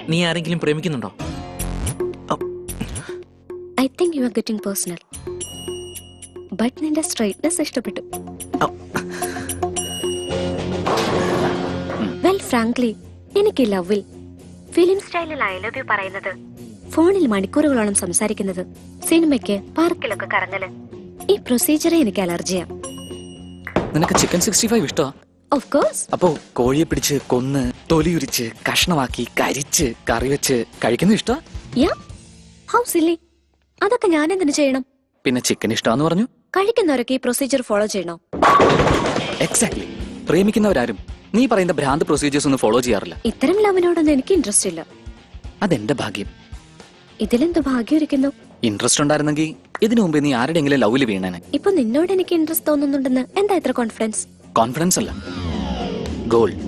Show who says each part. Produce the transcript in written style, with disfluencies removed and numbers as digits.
Speaker 1: നീ ആരെങ്കിലും പ്രേമിക്കുന്നുണ്ടോ?
Speaker 2: I think you are getting personal. But നിന്റെ സ്ട്രൈറ്റ്നെസ് ഇഷ്ടപ്പെട്ടു. വെൽ ഫ്രാങ്ക്ലി, എനിക്ക് ലവിൽ ഫിലിം സ്റ്റൈലിൽ ഐ ലവ് യു പറയുന്നത്, ഫോണിൽ മണിക്കൂറുകളോളം സംസാരിക്കുന്നത്, സിനിമയ്ക്ക് പാർക്കിലൊക്കെ കറങ്ങല്, ഈ പ്രൊസീജിയറെ എനിക്ക് അലർജിയാ.
Speaker 3: നിനക്ക് ചിക്കൻ 65 ഇഷ്ടമാ?
Speaker 2: Of course.
Speaker 3: അപ്പോ കോഴിയെ പിടിച്ച് കൊന്ന് തൊലിയുരിച്ച് കഷ്ണമാക്കി കരിച്ച് കറി വെച്ച് കഴിക്കുന്നത് ഇഷ്ടമാ?
Speaker 2: യാ, ഹൗ സില്ലി. അതൊക്കെ ഞാൻ എന്തിനു ചെയ്യണം?
Speaker 3: പിന്നെ ചിക്കൻ ഇഷ്ടമാന്ന് പറഞ്ഞു.
Speaker 2: കഴിക്കുന്നവരൊക്കെ ഈ പ്രൊസീജിയർ ഫോളോ ചെയ്യണോ?
Speaker 3: എക്സാക്ട്ലി. പ്രേമിക്കുന്നവരാരും നീ പറയുന്ന ഭ്രാന്ത് പ്രൊസീജിയേഴ്സ് ഒന്നും ഫോളോ ചെയ്യാറില്ല.
Speaker 2: ഇത്തരം ലവിനോടൊന്നും എനിക്ക് ഇൻട്രസ്റ്റ് ഇല്ല.
Speaker 3: അതെന്റെ ഭാഗ്യം.
Speaker 2: ഇതിലെന്ത് ഭാഗ്യം ഇരിക്കുന്നു?
Speaker 3: ഇൻട്രസ്റ്റ് ഉണ്ടായിരുന്നെങ്കിൽ ഇതിനു മുമ്പ് നീ ആരുടെയെങ്കിലും ലവില് വീണേനെ.
Speaker 2: ഇപ്പൊ നിന്നോട് എനിക്ക് ഇൻട്രസ്റ്റ് തോന്നുന്നുണ്ടെന്ന് എന്താ ഇത്ര കോൺഫിഡൻസ്?
Speaker 3: കോൺഫിഡൻസ് അല്ല, ഗോൾ.